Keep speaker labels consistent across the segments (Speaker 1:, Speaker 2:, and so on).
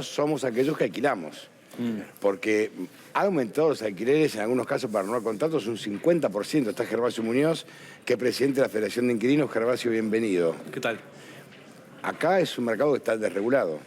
Speaker 1: somos aquellos que alquilamos. Porque ha aumentado los alquileres, en algunos casos para renovar contratos, un 50%. Está Gervasio Muñoz, que es presidente de la Federación de Inquilinos. Gervasio, bienvenido.
Speaker 2: ¿Qué tal?
Speaker 1: Acá es un mercado que está desregulado.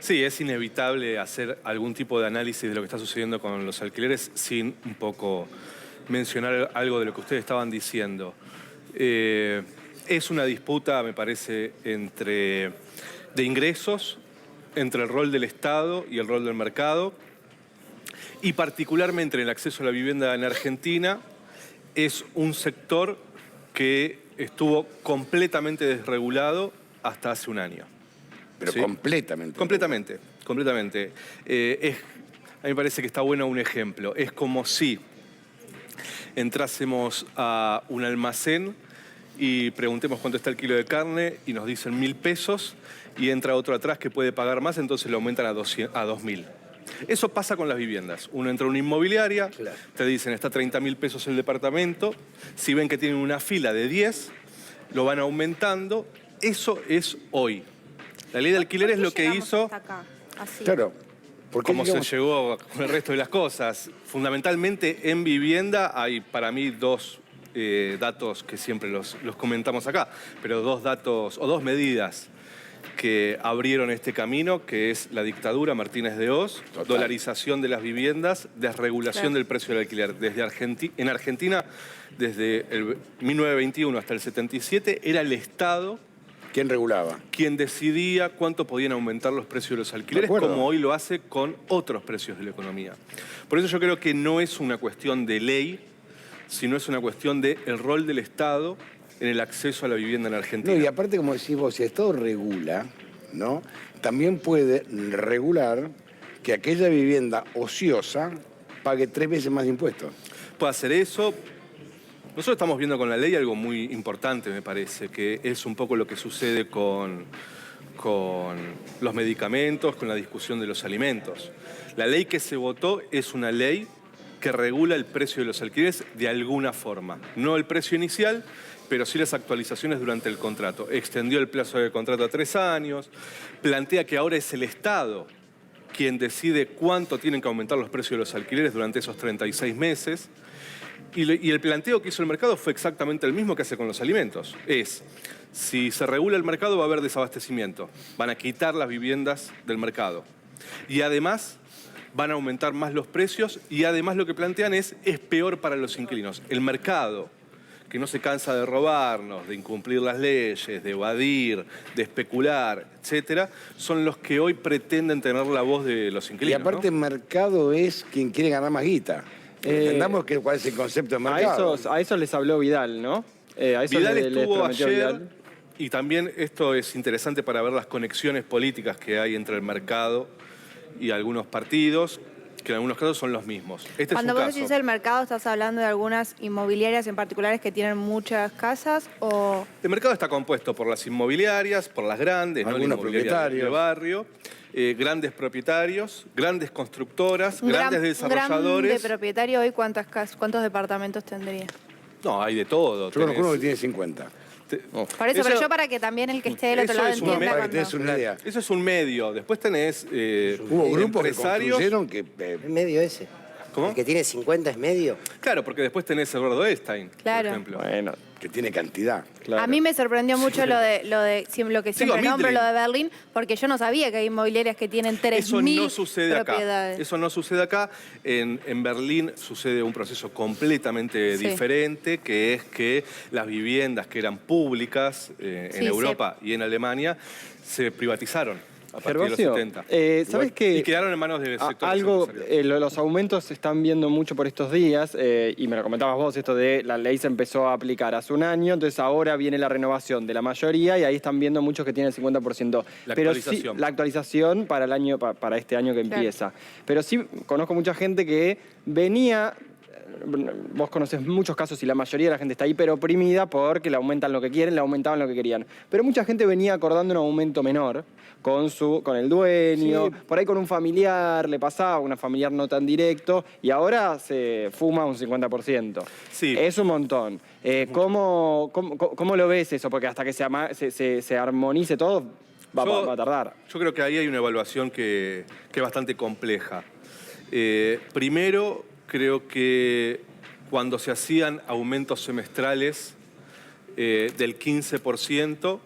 Speaker 2: Sí, es inevitable hacer algún tipo de análisis de lo que está sucediendo con los alquileres sin un poco mencionar algo de lo que ustedes estaban diciendo. Es una disputa, me parece, de ingresos, entre el rol del Estado y el rol del mercado, y particularmente en el acceso a la vivienda en Argentina, es un sector que estuvo completamente desregulado hasta hace un año.
Speaker 1: Pero
Speaker 2: ¿sí?
Speaker 1: Completamente.
Speaker 2: Completamente. A mí me parece que está bueno un ejemplo. Es como si entrásemos a un almacén y preguntemos cuánto está el kilo de carne y nos dicen 1.000 pesos y entra otro atrás que puede pagar más, entonces lo aumentan a 2.000. Eso pasa con las viviendas. Uno entra a una inmobiliaria,
Speaker 1: claro,
Speaker 2: te dicen está 30.000 pesos el departamento, si ven que tienen una fila de 10, lo van aumentando. Eso es hoy. La ley de alquiler es lo que hizo...
Speaker 3: Hasta acá? Así.
Speaker 1: Claro.
Speaker 2: Como se llegó con el resto de las cosas. Fundamentalmente en vivienda hay para mí dos datos que siempre los comentamos acá, pero dos datos o dos medidas que abrieron este camino, que es la dictadura Martínez de Hoz, dolarización de las viviendas, desregulación del precio del alquiler. En Argentina, desde el 1921 hasta el 77, era el Estado...
Speaker 1: ¿Quién regulaba?
Speaker 2: Quien decidía cuánto podían aumentar los precios de los alquileres, como hoy lo hace con otros precios de la economía. Por eso yo creo que no es una cuestión de ley, sino es una cuestión del rol del Estado en el acceso a la vivienda en Argentina.
Speaker 1: No, y aparte, como decís vos, si el Estado regula, ¿no?, también puede regular que aquella vivienda ociosa pague 3 veces más de impuestos.
Speaker 2: Puede hacer eso. Nosotros estamos viendo con la ley algo muy importante, me parece, que es un poco lo que sucede con los medicamentos, con la discusión de los alimentos. La ley que se votó es una ley que regula el precio de los alquileres de alguna forma. No el precio inicial, pero sí las actualizaciones durante el contrato. Extendió el plazo del contrato a 3 años, plantea que ahora es el Estado quien decide cuánto tienen que aumentar los precios de los alquileres durante esos 36 meses. Y el planteo que hizo el mercado fue exactamente el mismo que hace con los alimentos. Si se regula el mercado va a haber desabastecimiento. Van a quitar las viviendas del mercado. Y además van a aumentar más los precios y además lo que plantean es peor para los inquilinos. El mercado, que no se cansa de robarnos, de incumplir las leyes, de evadir, de especular, etcétera, son los que hoy pretenden tener la voz de los inquilinos.
Speaker 1: Y aparte, el mercado es quien quiere ganar más guita. Entendamos cuál es el concepto de mercado.
Speaker 4: A eso les habló Vidal, ¿no? A eso
Speaker 2: Vidal
Speaker 4: les
Speaker 2: estuvo
Speaker 4: prometió
Speaker 2: ayer,
Speaker 4: Vidal.
Speaker 2: y también esto es interesante para ver las conexiones políticas que hay entre el mercado y algunos partidos, que en algunos casos son los mismos.
Speaker 3: Cuando vos decís el mercado, ¿estás hablando de algunas inmobiliarias en particulares que tienen muchas casas o...?
Speaker 2: El mercado está compuesto por las inmobiliarias, por las grandes,
Speaker 1: algunos propietarios
Speaker 2: del barrio, grandes propietarios, grandes constructoras, grandes desarrolladores.
Speaker 3: ¿De propietario hoy cuántos departamentos tendría?
Speaker 2: No, hay de todo.
Speaker 1: Yo conozco uno que tiene 50.
Speaker 3: Por eso, pero yo para que también el que esté del otro lado entienda.
Speaker 1: Para que te des una idea.
Speaker 2: Eso es un medio. Después tenés
Speaker 1: hubo grupos
Speaker 2: empresarios.
Speaker 1: Que construyeron que...
Speaker 5: ¿Es medio ese?
Speaker 2: ¿Cómo?
Speaker 5: ¿El que tiene 50 es medio?
Speaker 2: Claro, porque después tenés Eduardo Estein,
Speaker 3: claro,
Speaker 2: por ejemplo.
Speaker 4: Bueno,
Speaker 1: que tiene cantidad.
Speaker 4: claro.
Speaker 3: A mí me sorprendió mucho lo que siempre nombro, lo de Berlín, porque yo no sabía que hay inmobiliarias que tienen 3.000
Speaker 2: Eso no sucede
Speaker 3: propiedades.
Speaker 2: acá. Eso no sucede acá. En Berlín sucede un proceso completamente diferente, que es que las viviendas que eran públicas en Europa y en Alemania se privatizaron a partir de los 70.
Speaker 4: ¿Sabes qué?
Speaker 2: Y quedaron en manos del sector.
Speaker 4: Los aumentos se están viendo mucho por estos días, y me lo comentabas vos, esto de la ley se empezó a aplicar hace un año, entonces ahora viene la renovación de la mayoría y ahí están viendo muchos que tienen el 50%. Pero sí, la actualización para el año, para este año que empieza. Pero sí conozco mucha gente que venía... Vos conocés muchos casos y la mayoría de la gente está hiper oprimida porque le aumentan lo que quieren, le aumentaban lo que querían. Pero mucha gente venía acordando un aumento menor con el dueño, por ahí con un familiar, le pasaba, un familiar no tan directo, y ahora se fuma un 50%.
Speaker 2: Sí.
Speaker 4: Es un montón. ¿Cómo lo ves eso? Porque hasta que se armonice todo... va a tardar.
Speaker 2: Yo creo que ahí hay una evaluación que es bastante compleja. Primero, creo que cuando se hacían aumentos semestrales del 15%,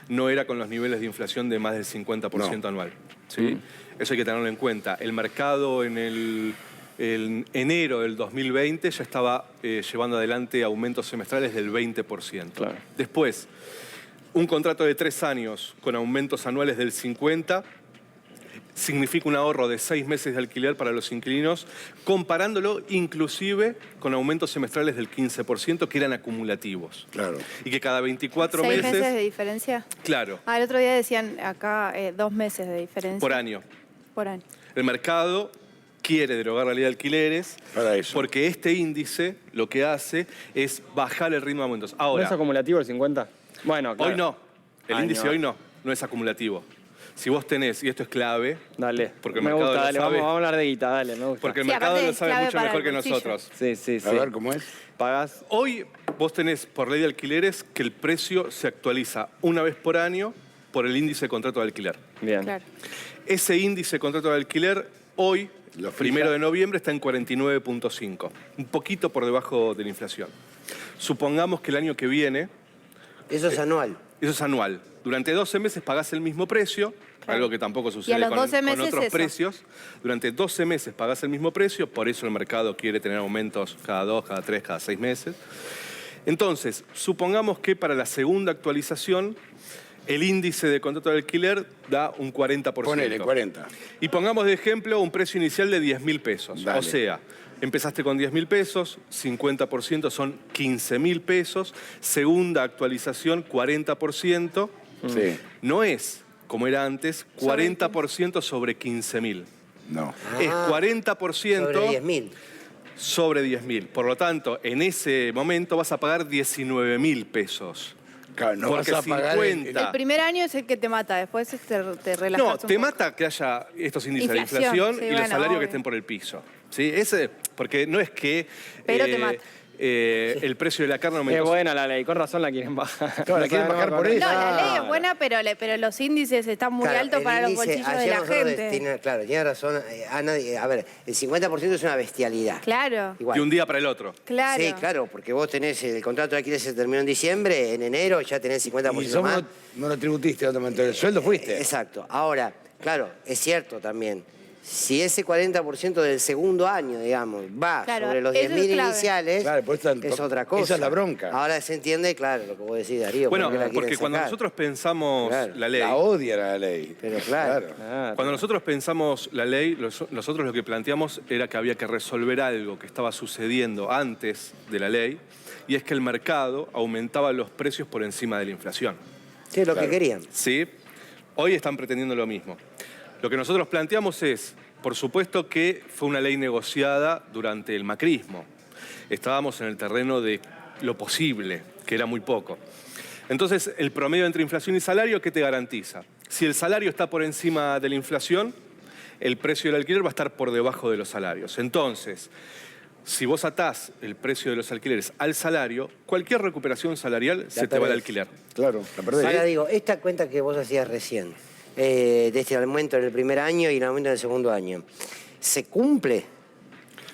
Speaker 2: no era con los niveles de inflación de más del 50% anual. ¿Sí? Eso hay que tenerlo en cuenta. El mercado en enero del 2020 ya estaba llevando adelante aumentos semestrales del 20%.
Speaker 4: Claro.
Speaker 2: Después, un contrato de 3 años con aumentos anuales del 50% significa un ahorro de 6 meses de alquiler para los inquilinos, comparándolo inclusive con aumentos semestrales del 15%, que eran acumulativos.
Speaker 1: Claro.
Speaker 2: Y que cada 24
Speaker 3: ¿6
Speaker 2: meses...
Speaker 3: meses de diferencia?
Speaker 2: Claro,
Speaker 3: El otro día decían acá 2 meses de diferencia.
Speaker 2: por año.
Speaker 3: Por año.
Speaker 2: El mercado quiere derogar la ley de alquileres
Speaker 1: Para eso.
Speaker 2: porque este índice lo que hace es bajar el ritmo de aumentos.
Speaker 4: ¿No
Speaker 2: Ahora,
Speaker 4: es acumulativo el 50? Bueno, claro.
Speaker 2: hoy no. El
Speaker 4: Año.
Speaker 2: índice hoy no es acumulativo. Si vos tenés, y esto es clave,
Speaker 4: Dale.
Speaker 2: Porque el
Speaker 4: me
Speaker 2: mercado
Speaker 4: gusta,
Speaker 2: lo
Speaker 4: dale,
Speaker 2: sabe.
Speaker 4: vamos a hablar de guita, dale, me gusta.
Speaker 2: porque el
Speaker 3: Sí,
Speaker 2: mercado
Speaker 3: aparte
Speaker 2: lo
Speaker 3: es
Speaker 2: sabe
Speaker 3: clave
Speaker 2: mucho
Speaker 3: para
Speaker 2: mejor
Speaker 3: el
Speaker 2: que
Speaker 3: bolsillo.
Speaker 2: nosotros.
Speaker 4: Sí.
Speaker 1: A ver cómo es.
Speaker 4: Pagás.
Speaker 2: Hoy vos tenés por ley de alquileres que el precio se actualiza una vez por año por el índice de contrato de alquiler.
Speaker 4: Bien.
Speaker 3: Claro.
Speaker 2: Ese índice de contrato de alquiler hoy,
Speaker 1: Lo fija.
Speaker 2: 1 de noviembre, está en 49.5, un poquito por debajo de la inflación. Supongamos que el año que viene,
Speaker 5: Eso es anual.
Speaker 2: eso es anual, durante 12 meses pagás el mismo precio,
Speaker 3: Claro.
Speaker 2: algo que tampoco sucede
Speaker 3: a los
Speaker 2: con
Speaker 3: 12
Speaker 2: con
Speaker 3: meses
Speaker 2: otros
Speaker 3: eso.
Speaker 2: precios. Durante 12 meses pagás el mismo precio, por eso el mercado quiere tener aumentos cada 2, cada 3, cada 6 meses. Entonces, supongamos que para la segunda actualización, el índice de contrato de alquiler da un 40%.
Speaker 1: Ponele 40.
Speaker 2: Y pongamos de ejemplo un precio inicial de 10.000 pesos.
Speaker 1: Dale.
Speaker 2: O sea, empezaste con 10.000 pesos, 50% son 15.000 pesos, segunda actualización 40%,
Speaker 1: Sí.
Speaker 2: no es, como era antes, 40% sobre 15.000.
Speaker 1: No.
Speaker 2: Es
Speaker 5: Ah,
Speaker 2: 40%
Speaker 5: Sobre 10.000.
Speaker 2: sobre 10.000. Por lo tanto, en ese momento vas a pagar 19.000 pesos.
Speaker 1: Claro, no
Speaker 2: Porque
Speaker 1: vas a pagar
Speaker 2: 50.
Speaker 3: El primer año es el que te mata, después te relajas
Speaker 2: No,
Speaker 3: un
Speaker 2: te
Speaker 3: poco.
Speaker 2: mata que haya estos índices de
Speaker 3: Inflación,
Speaker 2: inflación
Speaker 3: sí,
Speaker 2: y los
Speaker 3: bueno,
Speaker 2: salarios
Speaker 3: obvio.
Speaker 2: que estén por el piso. ¿Sí? Porque no es que
Speaker 3: Pero te mata.
Speaker 2: el precio de la carne
Speaker 4: Es
Speaker 2: aumentó.
Speaker 4: buena la ley, con razón la quieren bajar.
Speaker 1: Claro, la quieren bajar por eso.
Speaker 3: No, la ley
Speaker 1: Claro.
Speaker 3: es buena, pero los índices están muy
Speaker 5: Claro,
Speaker 3: altos
Speaker 5: el
Speaker 3: para los
Speaker 5: índice,
Speaker 3: bolsillos de
Speaker 5: ayer
Speaker 3: la
Speaker 5: nosotros
Speaker 3: gente.
Speaker 5: Claro, tiene razón Ana. A ver, el 50% es una bestialidad.
Speaker 3: Claro,
Speaker 5: Igual.
Speaker 2: De un día para el otro.
Speaker 3: claro.
Speaker 5: Sí, claro, porque vos tenés el contrato de alquiler se terminó en diciembre, en enero ya tenés 50%
Speaker 1: Y somos
Speaker 5: más.
Speaker 1: monotributista, otro momento. El sueldo fuiste.
Speaker 5: Exacto. Ahora, claro, es cierto también. Si ese 40% del segundo año, digamos, va
Speaker 3: Claro,
Speaker 5: sobre los
Speaker 3: eso es
Speaker 5: 10.000
Speaker 3: clave.
Speaker 5: iniciales,
Speaker 1: Claro, pues
Speaker 5: es otra cosa.
Speaker 1: esa es la bronca.
Speaker 5: Ahora se entiende, claro, lo que vos decís, Darío.
Speaker 2: Bueno,
Speaker 5: por qué la quieren
Speaker 2: porque cuando
Speaker 5: sacar.
Speaker 2: nosotros pensamos
Speaker 5: Claro.
Speaker 2: la ley,
Speaker 1: La odia la ley.
Speaker 5: Pero claro.
Speaker 2: cuando nosotros pensamos la ley, nosotros lo que planteamos era que había que resolver algo que estaba sucediendo antes de la ley, y es que el mercado aumentaba los precios por encima de la inflación.
Speaker 5: Sí, es lo
Speaker 1: Claro.
Speaker 5: que querían.
Speaker 2: ¿Sí? Hoy están pretendiendo lo mismo. Lo que nosotros planteamos es, por supuesto que fue una ley negociada durante el macrismo. Estábamos en el terreno de lo posible, que era muy poco. Entonces, el promedio entre inflación y salario, ¿qué te garantiza? Si el salario está por encima de la inflación, el precio del alquiler va a estar por debajo de los salarios. Entonces, si vos atás el precio de los alquileres al salario, cualquier recuperación salarial se te va al
Speaker 5: perdés.
Speaker 2: alquiler.
Speaker 1: Claro, la perdés.
Speaker 5: Ahora digo, esta cuenta que vos hacías recién, de este aumento en el primer año y el aumento en el segundo año, ¿se cumple?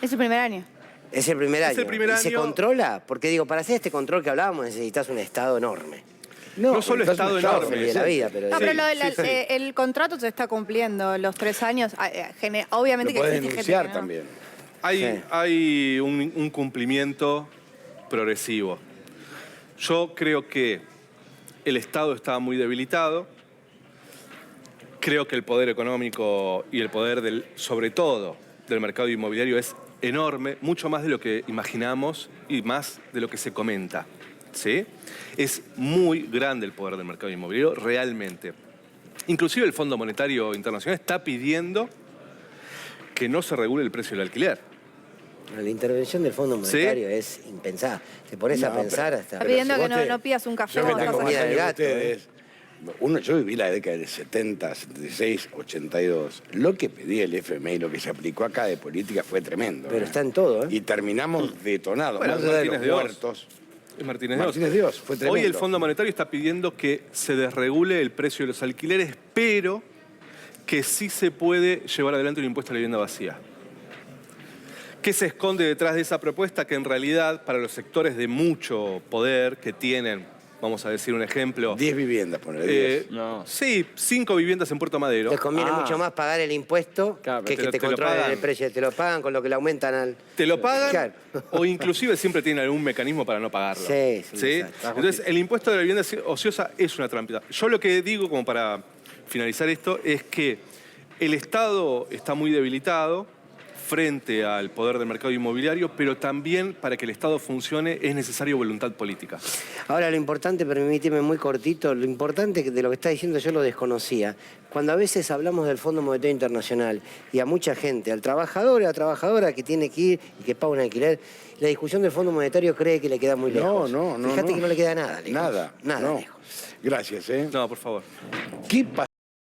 Speaker 3: Es el primer año.
Speaker 5: Es el primer año.
Speaker 2: Es el primer
Speaker 5: ¿Y se
Speaker 2: año.
Speaker 5: controla? Porque digo, para hacer este control que hablábamos necesitas un Estado enorme.
Speaker 2: No solo
Speaker 1: estás
Speaker 2: Estado
Speaker 1: un Estado
Speaker 2: enorme.
Speaker 5: Feliz de la vida, pero
Speaker 3: No,
Speaker 2: Sí,
Speaker 3: pero
Speaker 2: sí.
Speaker 3: el contrato se está cumpliendo los 3 años. Obviamente
Speaker 1: Lo
Speaker 3: que
Speaker 1: podés
Speaker 3: existe gente
Speaker 1: denunciar
Speaker 3: que no.
Speaker 1: también.
Speaker 5: Sí.
Speaker 2: Hay un cumplimiento progresivo. Yo creo que el Estado está muy debilitado. Creo que el poder económico y el poder, sobre todo, del mercado inmobiliario es enorme, mucho más de lo que imaginamos y más de lo que se comenta. ¿Sí? Es muy grande el poder del mercado inmobiliario, realmente. Inclusive el Fondo Monetario Internacional está pidiendo que no se regule el precio del alquiler.
Speaker 5: La intervención del Fondo Monetario es impensada. Te pones
Speaker 1: No,
Speaker 5: a pensar
Speaker 1: pero-
Speaker 5: hasta...
Speaker 3: Está pidiendo
Speaker 1: si
Speaker 3: que
Speaker 1: vos te-
Speaker 3: no pidas un café
Speaker 1: Yo que
Speaker 3: o
Speaker 1: tengo
Speaker 3: cosas
Speaker 1: más
Speaker 5: comida
Speaker 3: así.
Speaker 5: de
Speaker 1: años que
Speaker 5: gato,
Speaker 1: ustedes. Yo viví la década del 70, 76, 82. Lo que pedía el FMI, lo que se aplicó acá de política fue tremendo.
Speaker 5: Pero está en todo, ¿eh?
Speaker 1: Y terminamos detonados.
Speaker 2: Bueno,
Speaker 1: Más allá de
Speaker 2: Martínez
Speaker 1: los
Speaker 2: de Oz.
Speaker 1: muertos.
Speaker 2: Martínez de Oz.
Speaker 1: Martínez de Oz, fue tremendo.
Speaker 2: Hoy el Fondo Monetario está pidiendo que se desregule el precio de los alquileres, pero que sí se puede llevar adelante un impuesto a la vivienda vacía. ¿Qué se esconde detrás de esa propuesta? Que en realidad, para los sectores de mucho poder que tienen, vamos a decir un ejemplo...
Speaker 1: 10 viviendas, ponele.
Speaker 4: No.
Speaker 2: Sí, 5 viviendas en Puerto Madero.
Speaker 5: Te conviene mucho más pagar el impuesto
Speaker 4: Claro,
Speaker 5: que
Speaker 2: te lo-
Speaker 5: te
Speaker 2: te lo
Speaker 5: controlen
Speaker 2: pagan.
Speaker 5: el precio. Te lo pagan con lo que le aumentan al...
Speaker 2: Te lo pagan
Speaker 5: Claro.
Speaker 2: o inclusive siempre tienen algún mecanismo para no pagarlo.
Speaker 5: Sí, exacto.
Speaker 2: Entonces, el impuesto de la vivienda ociosa es una trampita. Yo lo que digo, como para finalizar esto, es que el Estado está muy debilitado frente al poder del mercado inmobiliario, pero también para que el Estado funcione es necesario voluntad política.
Speaker 5: Ahora, lo importante, permíteme muy cortito, lo importante de lo que está diciendo yo lo desconocía. Cuando a veces hablamos del Fondo Monetario Internacional y a mucha gente, al trabajador y a la trabajadora que tiene que ir y que paga un alquiler, la discusión del Fondo Monetario cree que le queda muy lejos.
Speaker 1: No.
Speaker 5: Fíjate que no le queda nada lejos.
Speaker 1: Nada.
Speaker 5: Nada
Speaker 1: no.
Speaker 5: lejos.
Speaker 1: Gracias, ¿eh?
Speaker 2: No, por favor.
Speaker 1: ¿Qué